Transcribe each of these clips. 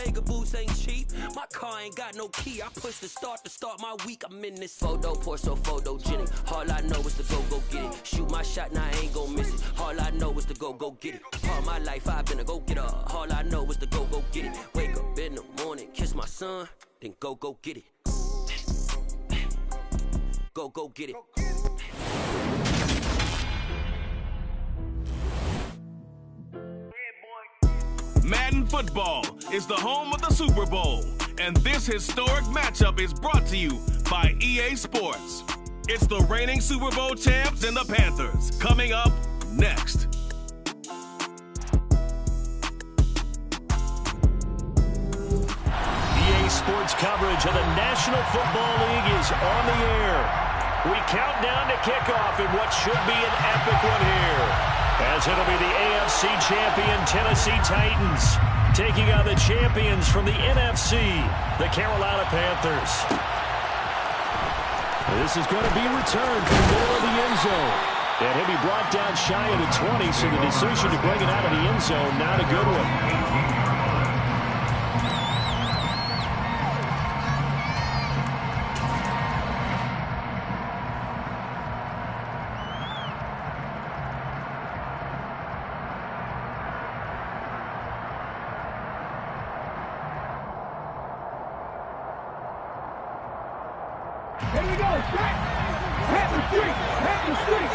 Bottega boots ain't cheap. My car ain't got no key. I push the start to start my week. I'm in this photo, pour so photogenic. All I know is to go get it. Shoot my shot, now I ain't gon' miss it. All I know is to go get it. All my life I've been a go-getter. All I know is to go get it. Wake up in the morning, kiss my son, then go get it. Go get it. Madden Football is the home of the Super Bowl, and this historic matchup is brought to you by EA Sports. It's the reigning Super Bowl champs and the Panthers, coming up next. EA Sports coverage of the National Football League is on the air. We count down to kickoff in what should be an epic one here, as it'll be the AFC champion Tennessee Titans taking on the champions from the NFC, the Carolina Panthers. This is going to be returned from the middle of the end zone. And he'll be brought down shy of the 20, so the decision to bring it out of the end zone, not a good one. Here we go, strike! Hit the streak!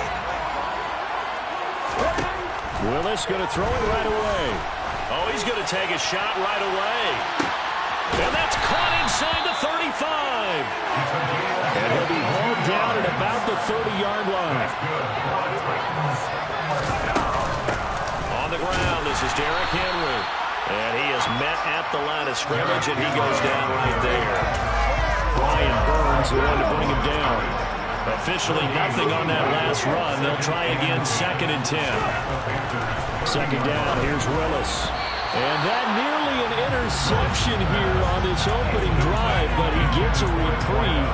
Willis going to throw it right away. Oh, he's going to take a shot right away. And that's caught inside the 35. And he'll be hauled down at about the 30-yard line. On the ground, this is Derrick Henry. And he is met at the line of scrimmage, and he goes down right there. Brian Burns, the one to bring him down. Officially nothing on that last run. They'll try again, 2nd and 10. Second down, here's Willis. And that nearly an interception here on this opening drive, but he gets a reprieve.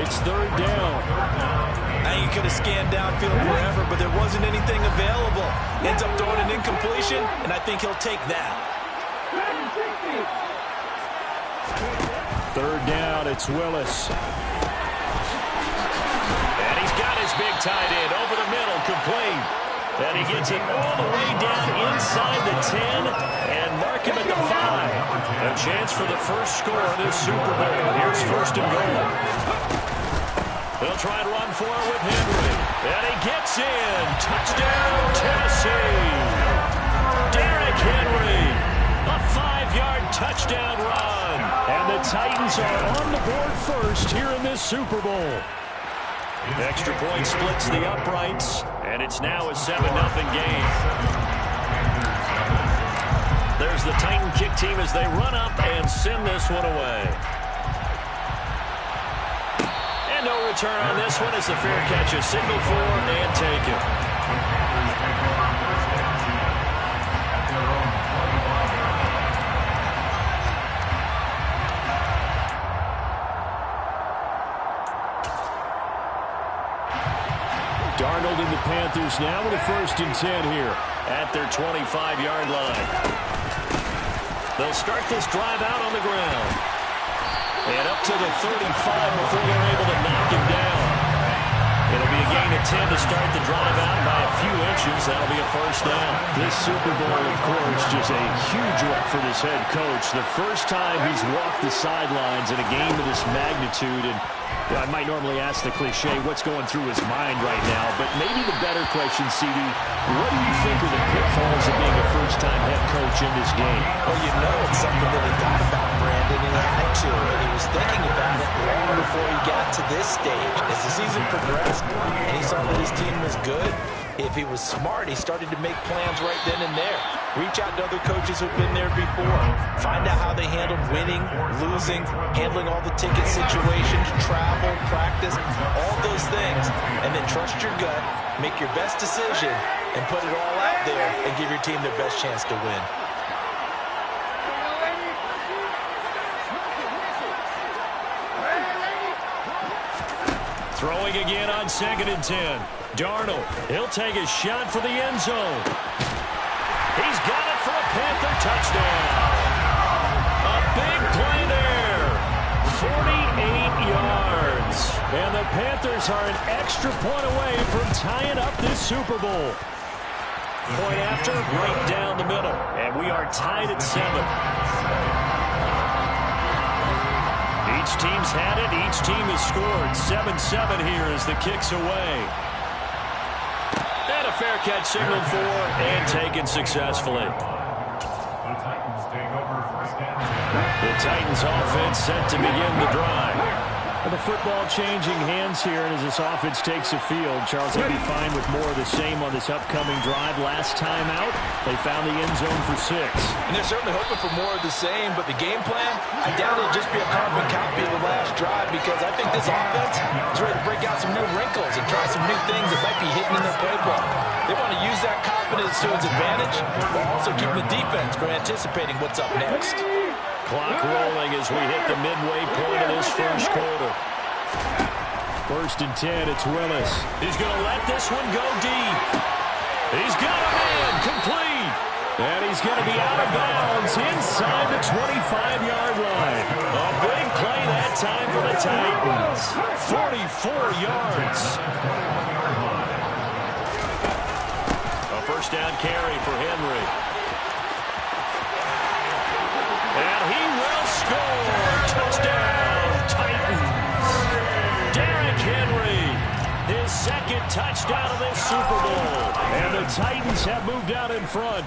It's 3rd down. I think he could have scanned downfield forever, but there wasn't anything available. Ends up throwing an incompletion, and I think he'll take that. 3rd down, it's Willis. And he's got his big tight end over the middle, complete. And he gets it all the way down inside the 10 and mark him at the 5. A chance for the first score of this Super Bowl. Here's 1st and goal. They'll try and run for it with Henry. And he gets in. Touchdown, Tennessee. Derrick Henry. A 5-yard touchdown run. And the Titans are on the board first here in this Super Bowl. Extra point splits the uprights, and it's now a 7-0 game. There's the Titan kick team as they run up and send this one away. And no return on this one as the fair catch is signaled for and taken. Darnold and the Panthers now with a 1st and 10 here at their 25-yard line. They'll start this drive out on the ground. And up to the 35 before they're able to knock him down. It'll be a gain of 10 to start the drive out by a few inches. That'll be a 1st down. This Super Bowl, of course, just a huge one for this head coach. The first time he's walked the sidelines in a game of this magnitude. And I might normally ask the cliche, what's going through his mind right now? But maybe the better question, CD, what do you think are the pitfalls of being a first-time head coach in this game? Well, you know it's something that he thought about, Brandon, and he had to. And he was thinking about it long before he got to this stage. As the season progressed, and he saw that his team was good, if he was smart, he started to make plans right then and there. Reach out to other coaches who've been there before. Find out how they handled winning, losing, handling all the ticket situations, travel, practice, all those things. And then trust your gut, make your best decision, and put it all out there and give your team their best chance to win. Throwing again on 2nd and 10. Darnold, he'll take a shot for the end zone. He's got it for a Panther touchdown. A Titans are an extra point away from tying up this Super Bowl. Point after, right down the middle. And we are tied at 7. Each team's had it. Each team has scored. 7-7 here as the kick's away. And a fair catch signaled for and taken successfully. The Titans offense set to begin the drive. And the football changing hands here as this offense takes the field. Charles, they'll be fine with more of the same on this upcoming drive. Last time out, they found the end zone for 6. And they're certainly hoping for more of the same, but the game plan, I doubt it'll just be a carbon copy of the last drive because I think this offense is ready to break out some new wrinkles and try some new things that might be hidden in their playbook. They want to use that confidence to its advantage while also keeping the defense from anticipating what's up next. Clock rolling as we hit the midway point of this first quarter. 1st and 10, it's Willis. He's going to let this one go deep. He's got a man, complete. And he's going to be out of bounds inside the 25-yard line. A big play that time for the Titans. 44 yards. A first down carry for Henry. And he will score. Touchdown, Titans. Derrick Henry, his 2nd touchdown of this Super Bowl. And the Titans have moved out in front.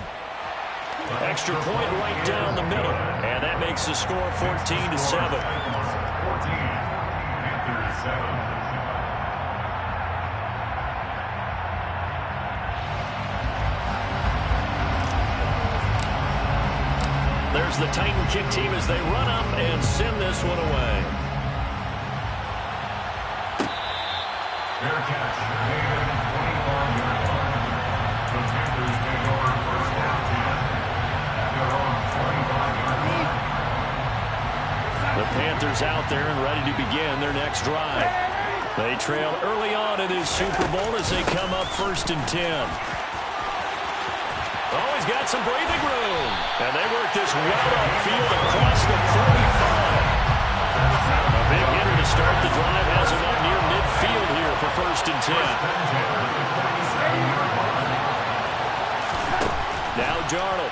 Extra point right down the middle. And that makes the score 14-7. There's the Titan kick team as they run up and send this one away. The Panthers out there and ready to begin their next drive. They trail early on in this Super Bowl as they come up 1st and 10. Oh, he's got some breathing room. And they work this well upfield across the 45. A big hitter to start the drive has him up near midfield here for 1st and 10. Now Darnold.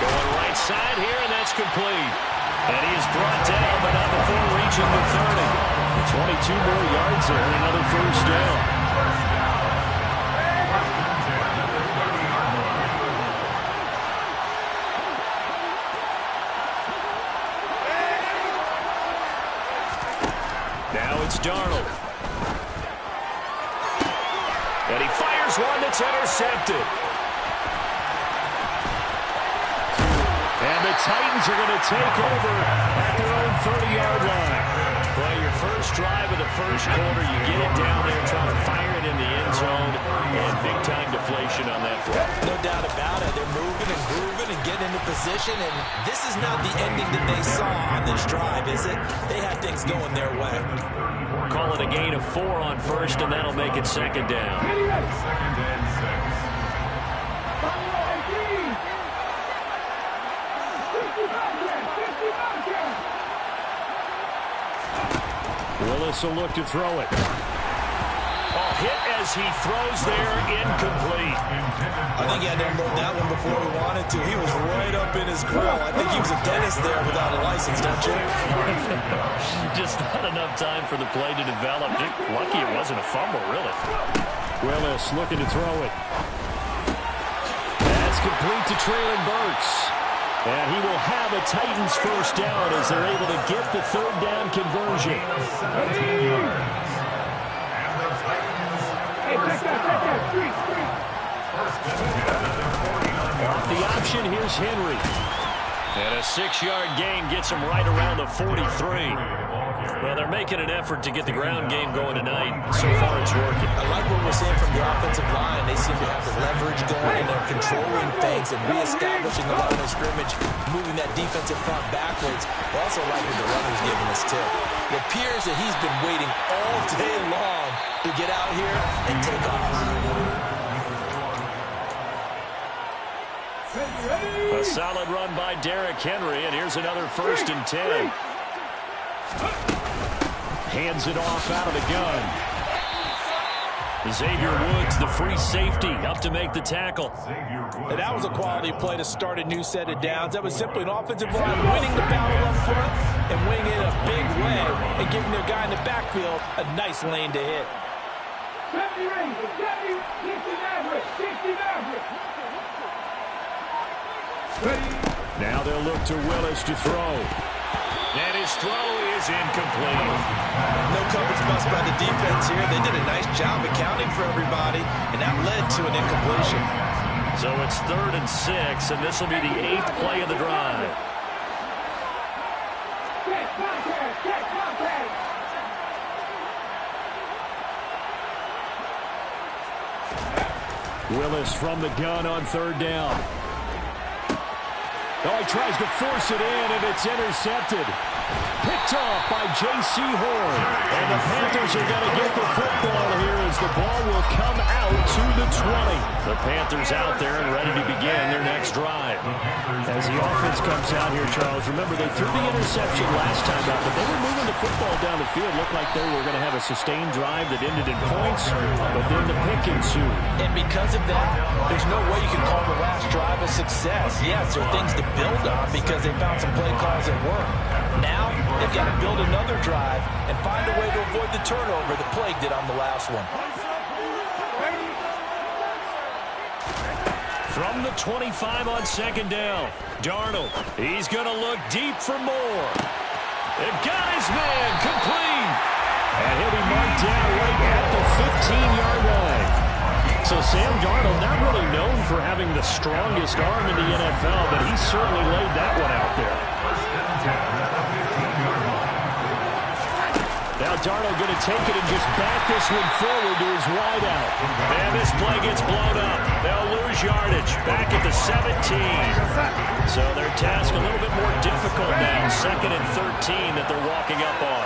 Going right side here, and that's complete. And he is brought down, but not before reaching the 30. 22 more yards there and another first down. Now it's Darnold. And he fires one that's intercepted. And the Titans are going to take over at their own 30-yard line. Well, your first drive of the first quarter, you get it down there, trying to fire it in the end zone, and big-time deflation on that play. No doubt about it. They're moving and grooving and getting into position, and this is not the ending that they saw on this drive, is it? They had things going their way. Call it a gain of 4 on first, and that'll make it 2nd down. Willis will look to throw it. Oh, hit as he throws there, incomplete. I think he had to unload that one before he wanted to. He was right up in his grill. I think he was a dentist there without a license, don't you? Just not enough time for the play to develop. Just lucky it wasn't a fumble, really. Willis looking to throw it. That's complete to Treylon Burks. And he will have a Titans first down as they're able to get the 3rd down conversion. Off the option, here's Henry. And a 6-yard gain gets him right around the 43. Well, they're making an effort to get the ground game going tonight. So far, it's working. I like what we're seeing from the offensive line. They seem to have the leverage going, and they're controlling things and reestablishing the line of scrimmage, moving that defensive front backwards. I also like what the runner's giving us, too. It appears that he's been waiting all day long to get out here and take off. A solid run by Derrick Henry, and here's another 1st and 10. Hands it off out of the gun. Xavier Woods, the free safety, up to make the tackle. And that was a quality play to start a new set of downs. That was simply an offensive line winning the battle up front and winning it a big way and giving their guy in the backfield a nice lane to hit. Now they'll look to Willis to throw. And his throw is incomplete. No coverage bust by the defense here. They did a nice job accounting for everybody, and that led to an incompletion. So it's 3rd and 6, and this will be the 8th play of the drive. Willis from the gun on 3rd down. Oh, he tries to force it in, and it's intercepted. Picked off by J.C. Horn. And the Panthers are going to get the football here as the ball will come out to the 20. The Panthers out there and ready to begin their next drive. As the offense comes out here, Charles, remember they threw the interception last time out, but they were moving the football down the field. Looked like they were going to have a sustained drive that ended in points, but then the pick ensued. And because of that, there's no way you can call the last drive a success. Yes, there are things to build on because they found some play calls that work. Now, they've got to build another drive and find a way to avoid the turnover the Plague did on the last one. From the 25 on 2nd down, Darnold, he's going to look deep for more. They've got his man complete. And he'll be marked down right at the 15-yard line. So Sam Darnold, not really known for having the strongest arm in the NFL, but he certainly laid that one out there. Now Darnold going to take it and just back this one forward to his wideout. And this play gets blown up. They'll lose yardage back at the 17. So their task a little bit more difficult now. 2nd and 13 that they're walking up on.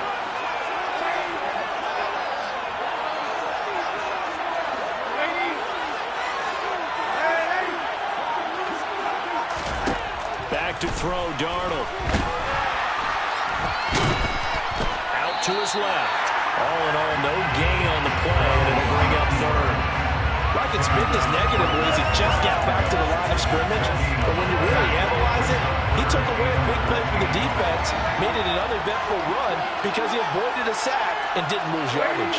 Back to throw, Darnold. To his left. All in all, no gain on the play, and it'll bring up 3rd. I can spin this negatively as he just got back to the line of scrimmage, but when you really analyze it, he took away a big play for the defense, made it an uneventful run because he avoided a sack and didn't lose yardage.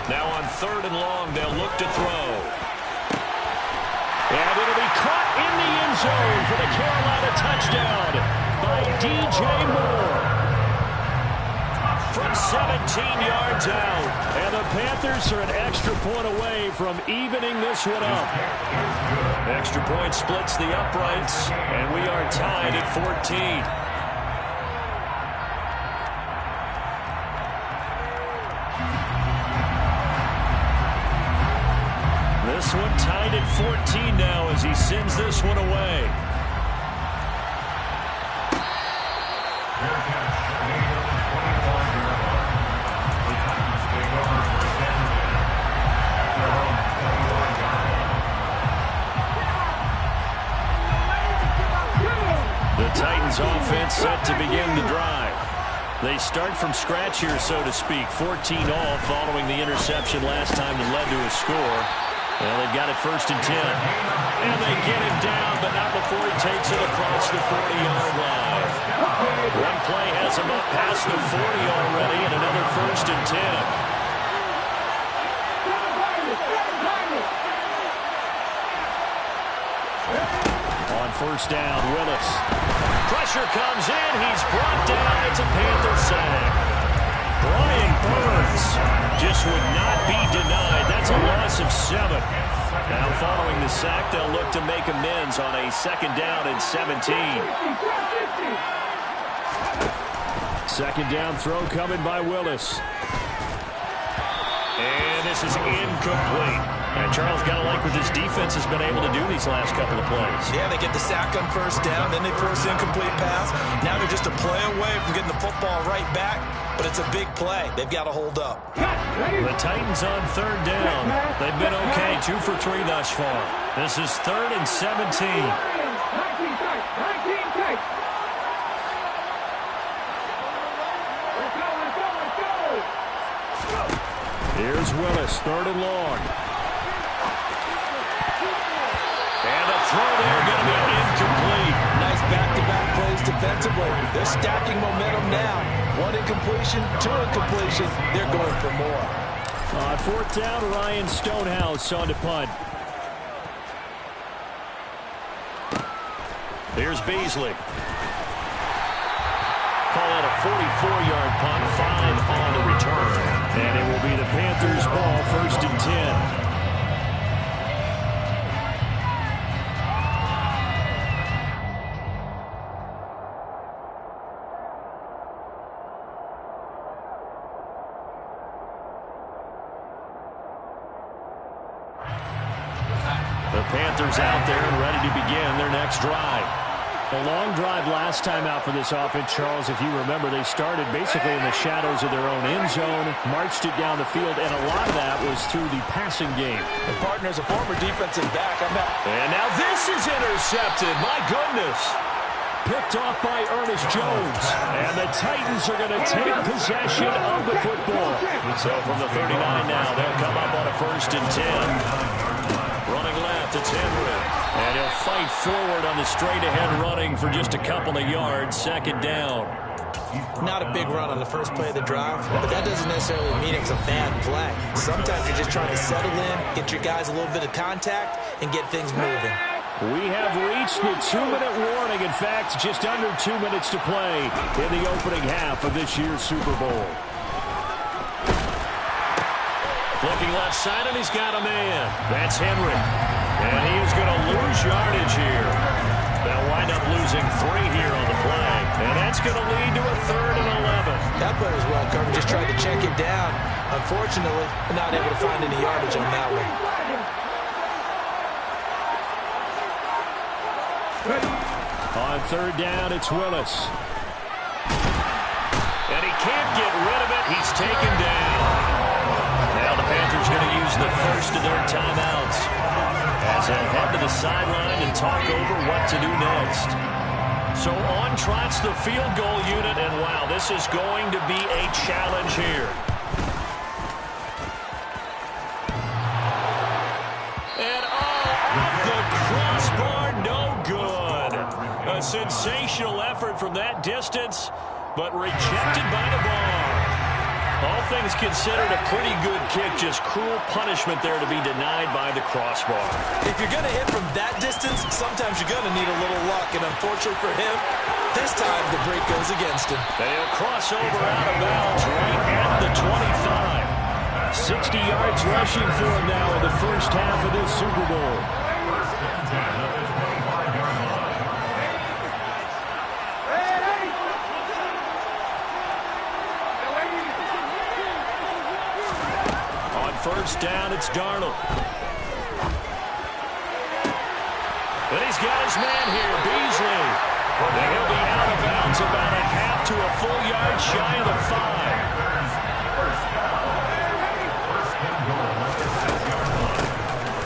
Now on 3rd and long, they'll look to throw. And it'll be caught in the end zone for the Carolina touchdown by DJ Moore. From 17 yards out. And the Panthers are an extra point away from evening this one up. Extra point splits the uprights, and we are tied at 14. This one tied at 14 now as he sends this one away. The Titans offense set to begin the drive. They start from scratch here, so to speak. 14 all following the interception last time that led to a score. Well, they've got it 1st and 10. And they get him down, but not before he takes it across the 40-yard line. One play has him up past the 40 already, and another 1st and 10. On 1st down, Willis. Pressure comes in. He's brought down. It's a Panther sack. Brian Burns just would not be denied. That's a loss of 7. Now following the sack, they'll look to make amends on a 2nd down and 17. 2nd down throw coming by Willis. And this is incomplete. And Charles, got to like what this defense has been able to do these last couple of plays. Yeah, they get the sack on first down, then they force the incomplete pass. Now they're just a play away from getting the football right back, but it's a big play. They've got to hold up. The Titans on third down. They've been okay, 2 for 3 thus far. This is 3rd and 17. 19 tight. Here's Willis, 3rd and long. And a throw there going to be incomplete. Nice back-to-back plays defensively. They're stacking momentum now. 1 incompletion, 2 incompletion. They're going for more. On 4th down, Ryan Stonehouse on to punt. Here's Beasley. Call out a 44-yard punt, 5 on the return. And it will be the Panthers' ball, 1st and 10. The Panthers out there and ready to begin their next drive. A long drive last time out for this offense, Charles. If you remember, they started basically in the shadows of their own end zone, marched it down the field, and a lot of that was through the passing game. The partner's a former defensive back. And now this is intercepted. My goodness. Picked off by Ernest Jones. And the Titans are going to take possession of the football. So from the 39 now, they'll come up on a 1st and 10. Running left, it's Henry. And he'll fight forward on the straight-ahead running for just a couple of yards. 2nd down. Not a big run on the first play of the drive, but that doesn't necessarily mean it was a bad play. Sometimes you're just trying to settle in, get your guys a little bit of contact, and get things moving. We have reached the 2-minute warning. In fact, just under 2 minutes to play in the opening half of this year's Super Bowl. Looking left side, and he's got a man. That's Henry. And he is going to lose yardage here. They'll wind up losing 3 here on the play. And that's going to lead to a 3rd and 11. That play was well covered. Just tried to check it down. Unfortunately, not able to find any yardage on that one. On 3rd down, it's Willis. And he can't get rid of it. He's taken down. Now the Panthers going to use the first of their timeouts as they'll head to the sideline and talk over what to do next. So on trots the field goal unit, and wow, this is going to be a challenge here. And off the crossbar, no good. A sensational effort from that distance, but rejected by the bar. All things considered, a pretty good kick. Just cruel punishment there to be denied by the crossbar. If you're going to hit from that distance, sometimes you're going to need a little luck. And unfortunately for him, this time the break goes against him. They'll cross over out of bounds right at the 25. 60 yards rushing for him now in the first half of this Super Bowl. First down, it's Darnold. And he's got his man here, Beasley. And he'll be out of bounds about a half to a full yard shy of the 5.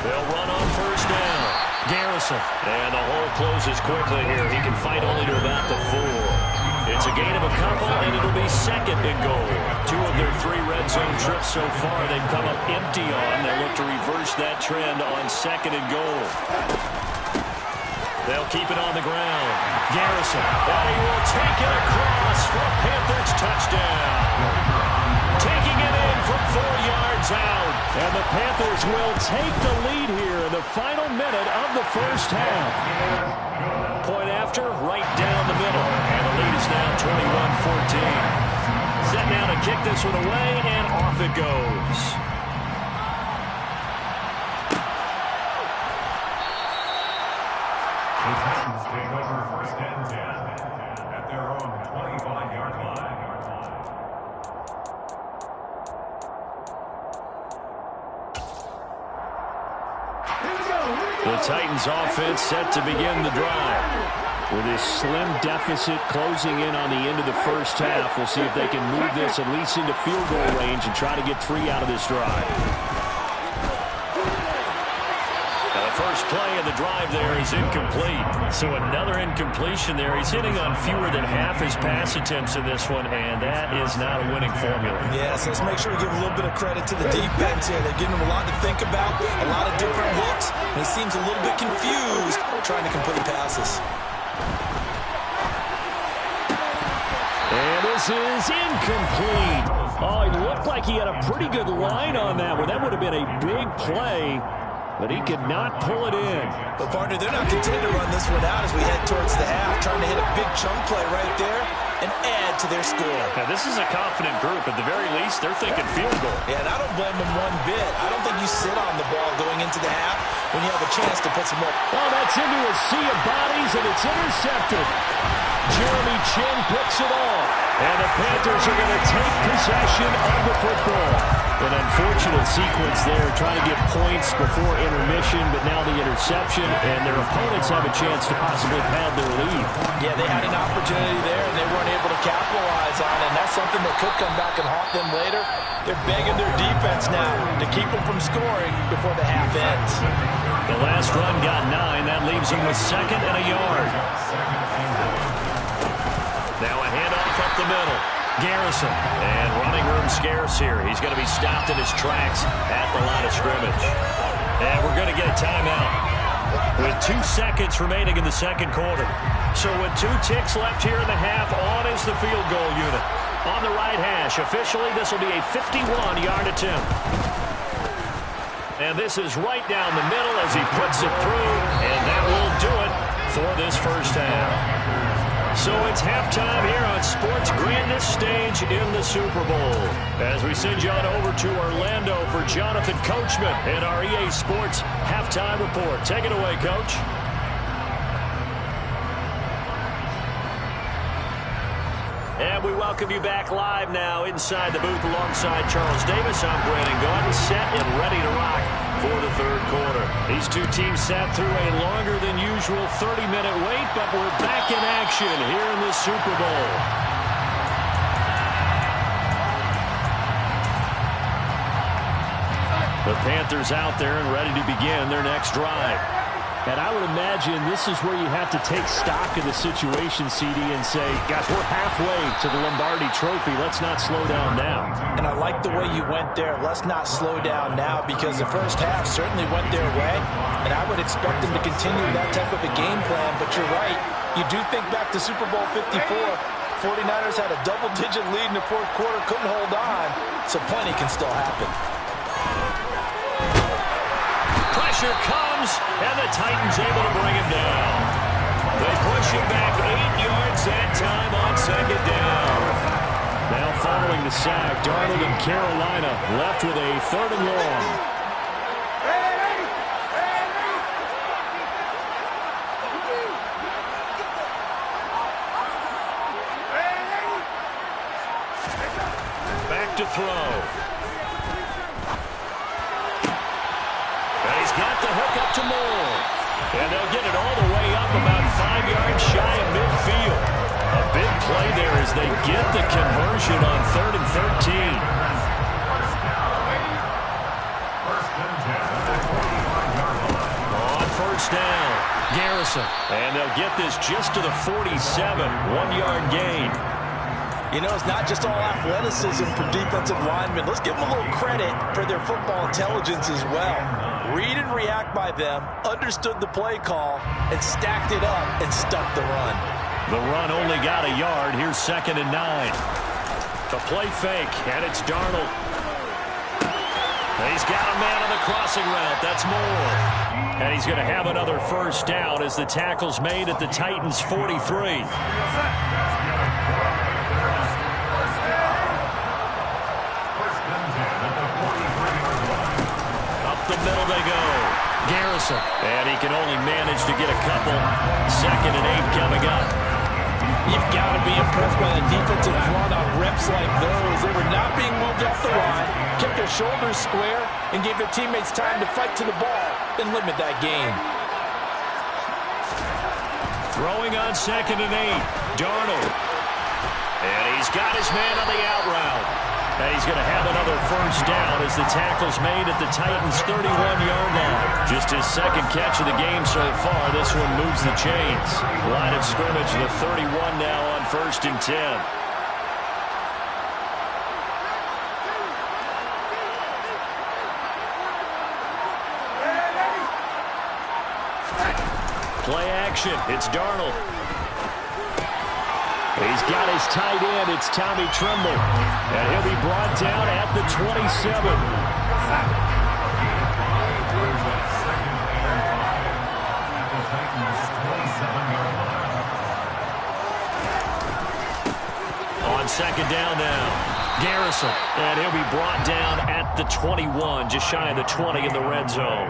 They'll run on first down. Garrison. And the hole closes quickly here. He can fight only to about the 4. It's a gain of a couple, and it'll be 2nd and goal. 2 of their 3 red zone trips so far they've come up empty on. They'll look to reverse that trend on 2nd and goal. They'll keep it on the ground. Garrison. And he will take it across for a Panthers touchdown. Taking it in from 4 yards out. And the Panthers will take the lead here in the final minute of the first half. Point after, right down the middle. And the lead is now 21-14. Set now to kick this one away, and off it goes. The Titans take over 1st and 10 at their own 25-yard line. The Titans offense set to begin the drive. With this slim deficit closing in on the end of the first half, we'll see if they can move this at least into field goal range and try to get 3 out of this drive. Now the first play of the drive there is incomplete. So another incompletion there. He's hitting on fewer than half his pass attempts in this one, and that is not a winning formula. Yeah, so let's make sure we give a little bit of credit to the defense here. They're giving him a lot to think about, a lot of different looks, and he seems a little bit confused trying to complete passes. And this is incomplete. Oh, it looked like he had a pretty good line on that one. That would have been a big play, but he could not pull it in. But, partner, they're not content to run this one out as we head towards the half, trying to hit a big chunk play right there and add to their score. Now, this is a confident group. At the very least, they're thinking field goal. Yeah, and I don't blame them one bit. I don't think you sit on the ball going into the half when you have a chance to put some more. Oh, that's into a sea of bodies, and it's intercepted. Jeremy Chinn picks it off, and the Panthers are going to take possession of the football. An unfortunate sequence there, trying to get points before intermission, but now the interception, and their opponents have a chance to possibly pad their lead. Yeah, they had an opportunity there, and they weren't able to capitalize on it, and that's something that could come back and haunt them later. They're begging their defense now to keep them from scoring before the half ends. The last run got 9. That leaves them with 2nd and a yard. Now a handoff up the middle. Garrison. And running room scarce here. He's going to be stopped in his tracks at the line of scrimmage. And we're going to get a timeout with 2 seconds remaining in the second quarter. So with 2 ticks left here in the half, on is the field goal unit. On the right hash. Officially, this will be a 51-yard attempt. And this is right down the middle as he puts it through. And that will do it for this first half. So it's halftime here on sports' grandest stage in the Super Bowl. As we send you on over to Orlando for Jonathan Coachman and our EA Sports halftime report. Take it away, Coach. And we welcome you back live now inside the booth alongside Charles Davis. I'm Brandon Gaudin, set and ready to rock for the third quarter. These two teams sat through a longer than usual 30-minute wait, but we're back in action here in the Super Bowl. The Panthers out there and ready to begin their next drive. And I would imagine this is where you have to take stock of the situation, CD, and say, gosh, we're halfway to the Lombardi Trophy. Let's not slow down now. And I like the way you went there. Let's not slow down now, because the first half certainly went their way. And I would expect them to continue that type of a game plan. But you're right. You do think back to Super Bowl 54. 49ers had a double-digit lead in the fourth quarter, couldn't hold on. So plenty can still happen. Pressure comes, and the Titans able to bring him down. They push him back 8 yards that time on second down. Now following the sack, Darnold and Carolina left with a 3rd and long. Back to throw. Got the hook up to Moore. And they'll get it all the way up about 5 yards shy of midfield. A big play there as they get the conversion on 3rd and 13. On first down, Garrison. And they'll get this just to the 47, 1-yard gain. You know, it's not just all athleticism from defensive linemen. Let's give them a little credit for their football intelligence as well. Read and react by them, understood the play call, and stacked it up and stuck the run. The run only got a yard. Here's 2nd and 9. The play fake, and it's Darnold. He's got a man on the crossing route. That's Moore. And he's going to have another first down as the tackle's made at the Titans' 43. Middle they go. Garrison. And he can only manage to get a couple. 2nd and 8 coming up. You've got to be impressed by the defensive front on reps like those. They were not being moved off the line, kept their shoulders square, and gave their teammates time to fight to the ball. and limit that gain. Throwing on 2nd and 8. Darnold. And he's got his man on the out route. And he's going to have another first down as the tackle's made at the Titans' 31-yard line. Just his second catch of the game so far. This one moves the chains. Line of scrimmage, the 31 now on 1st and 10. Play action. It's Darnold. He's got his tight end. It's Tommy Tremble. And he'll be brought down at the 27. On 2nd down now, Garrison. And he'll be brought down at the 21, just shy of the 20 in the red zone.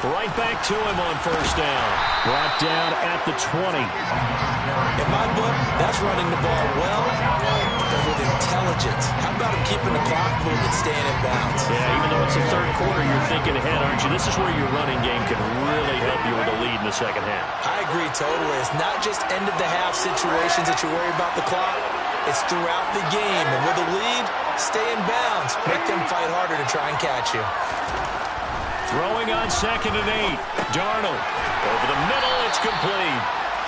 Right back to him on 1st down. Brought down at the 20. In my book, that's running the ball well, but with intelligence. How about him keeping the clock moving, staying in bounds? Yeah, even though it's the 3rd quarter, you're thinking ahead, aren't you? This is where your running game can really help you with a lead in the 2nd half. I agree totally. It's not just end-of-the-half situations that you worry about the clock. It's throughout the game. And with a lead, stay in bounds. Make them fight harder to try and catch you. Throwing on 2nd and 8. Darnold. Over the middle, it's complete.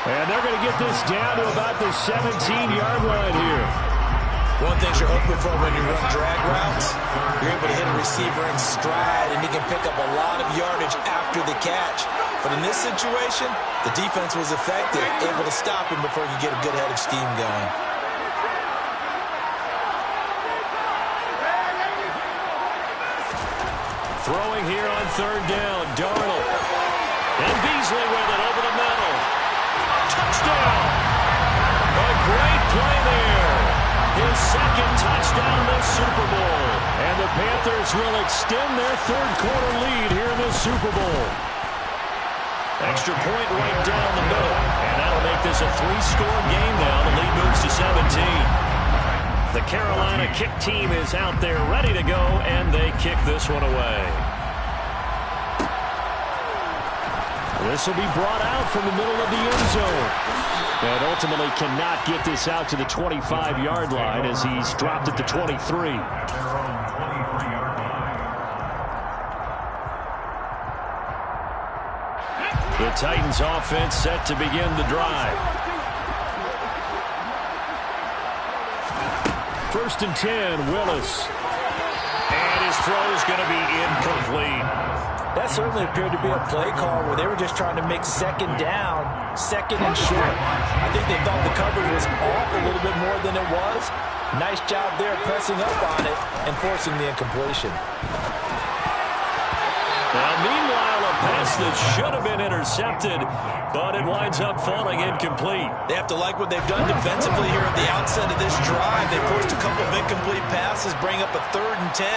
And they're going to get this down to about the 17-yard line here. One thing you're hoping for when you run drag routes, you're able to hit a receiver in stride, and he can pick up a lot of yardage after the catch. But in this situation, the defense was effective, able to stop him before you get a good head of steam going. Throwing here on 3rd down, Darnold. And Beasley with it over the middle. Touchdown! A great play there. His 2nd touchdown in the Super Bowl. And the Panthers will extend their 3rd quarter lead here in the Super Bowl. Extra point right down the middle. And that'll make this a 3-score game now. The lead moves to 17. The Carolina kick team is out there ready to go, and they kick this one away. This will be brought out from the middle of the end zone. And ultimately cannot get this out to the 25-yard line as he's dropped at the 23. The Titans offense set to begin the drive. 1st and 10, Willis. And his throw is going to be incomplete. That certainly appeared to be a play call where they were just trying to make 2nd down, 2nd and short. I think they thought the coverage was off a little bit more than it was. Nice job there pressing up on it and forcing the incompletion. Now, meanwhile, a pass that should have been intercepted, but it winds up falling incomplete. They have to like what they've done defensively here at the outset of this drive. They forced a couple of incomplete passes, bring up a 3rd and 10.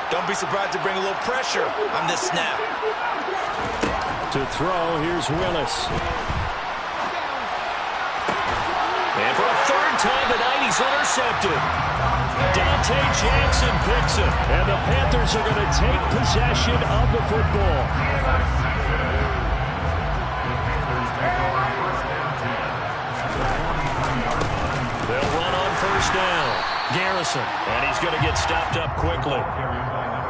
Don't be surprised to bring a little pressure on this snap. To throw, here's Willis. And for a 3rd time tonight, he's intercepted. Dante Jackson picks it. And the Panthers are going to take possession of the football. They'll run on 1st down. Garrison. And he's going to get stopped up quickly.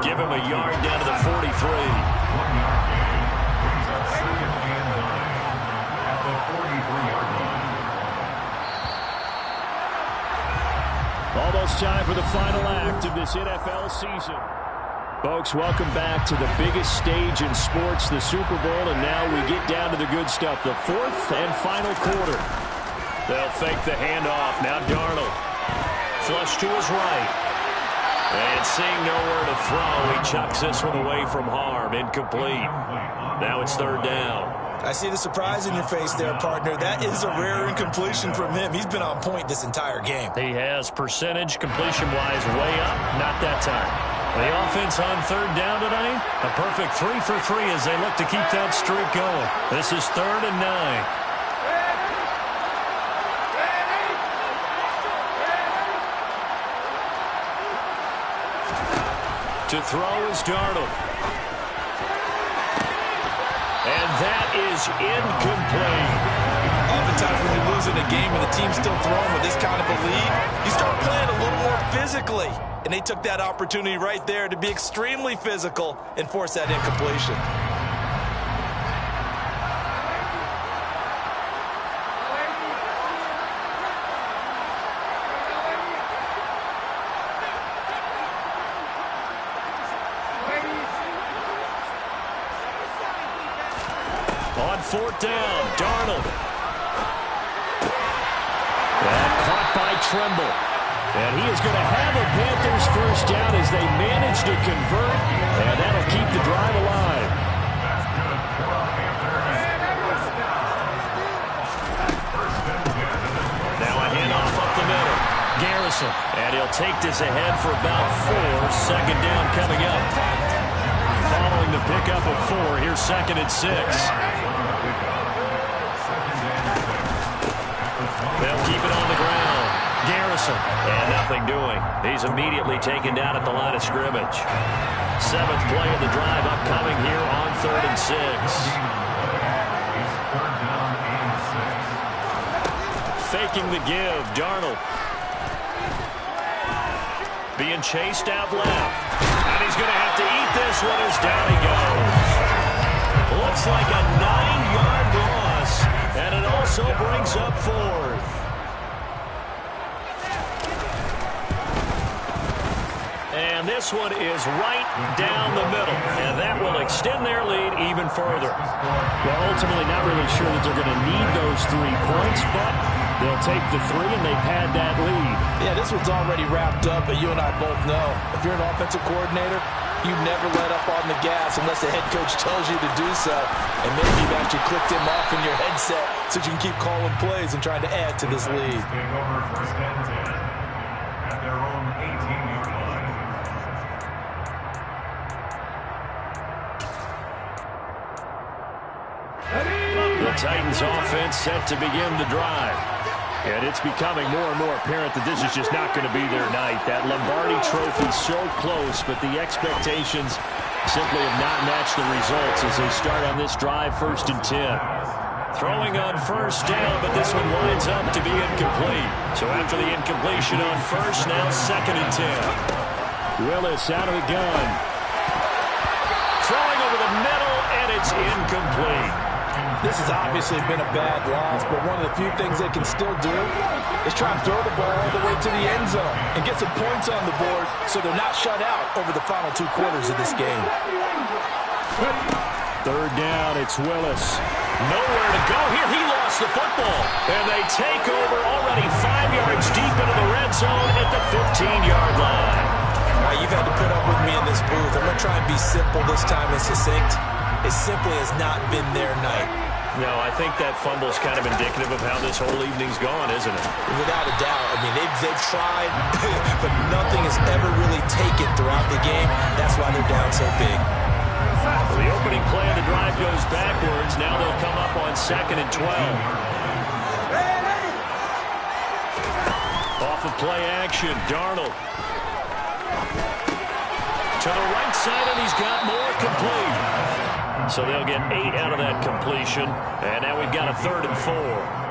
Give him a yard down to the 43. 1 yard gain. Brings up 2nd and 9 at the 43-yard line. Almost time for the final act of this NFL season. Folks, welcome back to the biggest stage in sports, the Super Bowl, and now we get down to the good stuff, the 4th and final quarter. They'll fake the handoff. Now Darnold. Flush to his right. And seeing nowhere to throw, he chucks this one away from harm. Incomplete. Now it's 3rd down. I see the surprise in your face there, partner. That is a rare incompletion from him. He's been on point this entire game. He has percentage completion-wise way up. Not that time. The offense on 3rd down tonight, a perfect 3 for 3 as they look to keep that streak going. This is 3rd and 9. To throw is Darnold. And that is incomplete. Oftentimes when you're losing a game and the team's still throwing with this kind of a lead, you start playing a little more physically. And they took that opportunity right there to be extremely physical and force that incompletion. On fourth down, Darnold. And caught by Tremble. And he is going to have a Panthers first down as they manage to convert, and that'll keep the drive alive. Now a handoff up the middle. Garrison. And he'll take this ahead for about 4. Second down coming up. Following the pickup of 4, here's 2nd and 6. They'll keep it on the ground. Garrison. And nothing doing. He's immediately taken down at the line of scrimmage. 7th play of the drive upcoming here on 3rd and 6. Faking the give, Darnold. Being chased out left. And he's going to have to eat this one as down he goes. Looks like a 9-yard loss. And it also brings up 4th. And this one is right down the middle. And that will extend their lead even further. Well, ultimately not really sure that they're going to need those 3 points, but they'll take the 3 and they pad that lead. Yeah, this one's already wrapped up, but you and I both know if you're an offensive coordinator, you never let up on the gas unless the head coach tells you to do so. And maybe you've actually clicked him off in your headset so you can keep calling plays and trying to add to this lead. Take over 1st and 10 at their own 18-yard line. The Titans offense set to begin the drive. And it's becoming more and more apparent that this is just not going to be their night. That Lombardi trophy so close, but the expectations simply have not matched the results as they start on this drive 1st and 10. Throwing on 1st down, but this one winds up to be incomplete. So after the incompletion on 1st, now 2nd and 10. Willis out of the gun. Throwing over the middle, and it's incomplete. This has obviously been a bad loss, but one of the few things they can still do is try and throw the ball all the way to the end zone and get some points on the board so they're not shut out over the final 2 quarters of this game. 3rd down, it's Willis. Nowhere to go here. He lost the football. And they take over already 5 yards deep into the red zone at the 15-yard line. Now, you've had to put up with me in this booth. I'm going to try and be simple this time and succinct. It simply has not been their night. No, I think that fumble is kind of indicative of how this whole evening's gone, isn't it? Without a doubt. I mean, they've tried, but nothing has ever really taken throughout the game. That's why they're down so big. Well, the opening play of the drive goes backwards. Now they'll come up on 2nd and 12. Off of play action, Darnold. To the right side, and he's got more complete. So they'll get 8 out of that completion. And now we've got a 3rd and 4.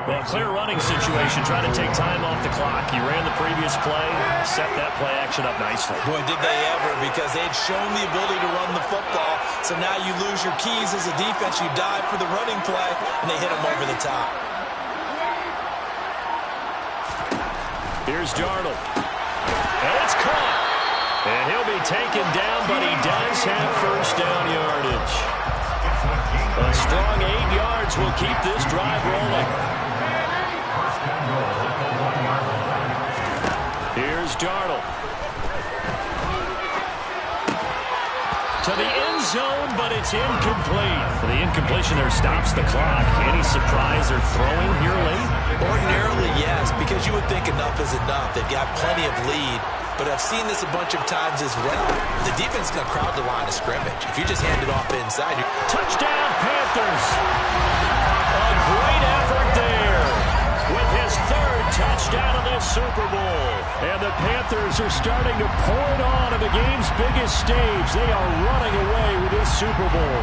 Well, clear running situation, trying to take time off the clock. You ran the previous play, set that play action up nicely. Boy, did they ever, because they'd shown the ability to run the football. So now you lose your keys as a defense. You dive for the running play, and they hit them over the top. Here's Darnold. And it's caught. And he'll be taken down, but he does have 1st down yardage. A strong 8 yards will keep this drive rolling. Here's Darnold. To the end zone, but it's incomplete. The incompletion there stops the clock. Any surprise they're throwing here late? Ordinarily, yes, because you would think enough is enough. They've got plenty of lead. But I've seen this a bunch of times as well. The defense is going to crowd the line of scrimmage. If you just hand it off inside, you touchdown, Panthers. A great effort there with his 3rd touchdown of this Super Bowl. And the Panthers are starting to pour it on the game's biggest stage. They are running away with this Super Bowl.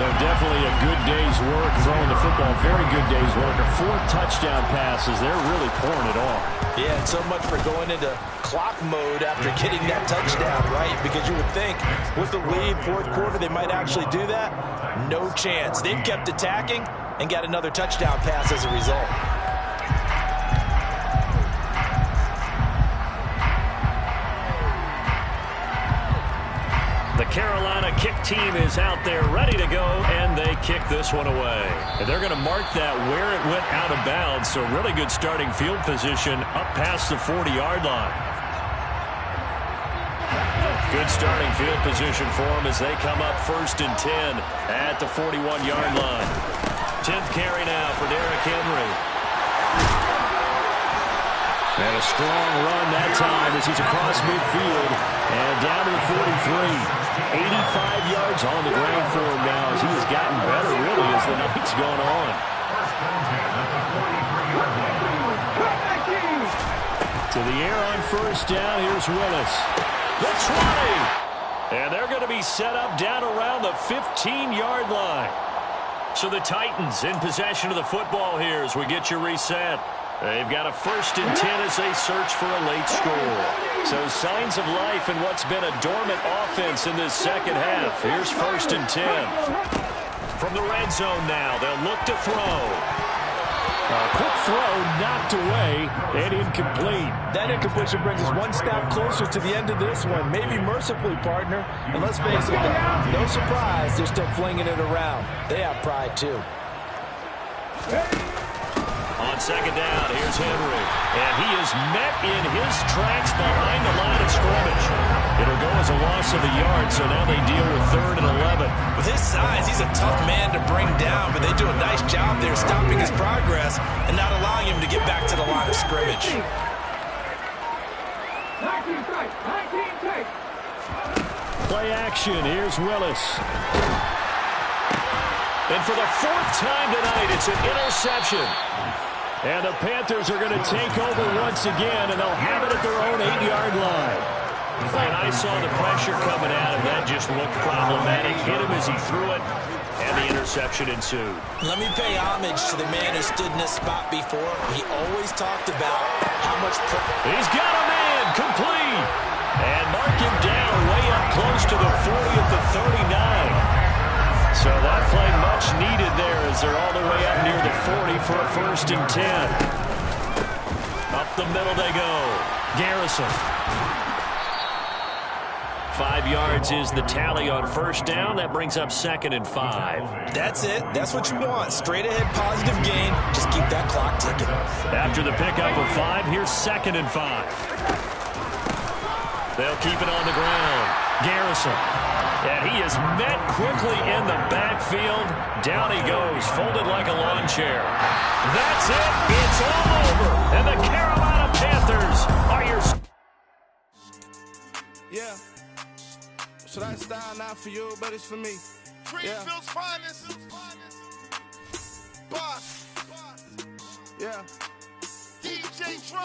No, definitely a good day's work throwing the football. Very good day's work. 4 touchdown passes. They're really pouring it on. Yeah, and so much for going into clock mode after getting that touchdown, right? Because you would think with the lead, fourth quarter, they might actually do that. No chance. They've kept attacking and got another touchdown pass as a result. The Carolina kick team is out there ready to go, and they kick this one away. And they're going to mark that where it went out of bounds, so really good starting field position up past the 40-yard line. Good starting field position for them as they come up 1st and 10 at the 41-yard line. 10th carry now for Derrick Henry. And a strong run that time as he's across midfield and down to the 43. 85 yards on the ground for him now as he has gotten better really as the night's gone on. To the air on 1st down, here's Willis. The 20! And they're going to be set up down around the 15-yard line. So the Titans in possession of the football here as we get you reset. They've got a 1st and 10 as they search for a late score. So signs of life in what's been a dormant offense in this second half. Here's 1st and 10. From the red zone now, they'll look to throw. A quick throw knocked away and incomplete. That incompletion brings us one step closer to the end of this one. Maybe mercifully, partner. And let's face it, no surprise, they're still flinging it around. They have pride, too. On 2nd down, here's Henry. And he is met in his tracks behind the line of scrimmage. It'll go as a loss of a yard, so now they deal with 3rd and 11. With his size, he's a tough man to bring down, but they do a nice job there stopping his progress and not allowing him to get back to the line of scrimmage. 19 strike, 19 take. Play action, here's Willis. And for the 4th time tonight, it's an interception. And the Panthers are going to take over once again, and they'll have it at their own 8-yard line. And I saw the pressure coming at him. That just looked problematic. Hit him as he threw it, and the interception ensued. Let me pay homage to the man who stood in this spot before. He always talked about how much... He's got a man, complete. And mark him down way up close to the 40 at the 39. So that play much needed there as they're all the way up near the 40 for a 1st and 10. Up the middle they go. Garrison. 5 yards is the tally on 1st down. That brings up 2nd and 5. That's it. That's what you want. Straight ahead positive gain. Just keep that clock ticking. After the pickup of 5, here's 2nd and 5. They'll keep it on the ground. Garrison. And he is met quickly in the backfield. Down he goes, folded like a lawn chair. That's it. It's all over. And the Carolina Panthers are your... Yeah. So that style not for you, but it's for me. Greenfield's finest. Boss. Yeah. DJ Drum.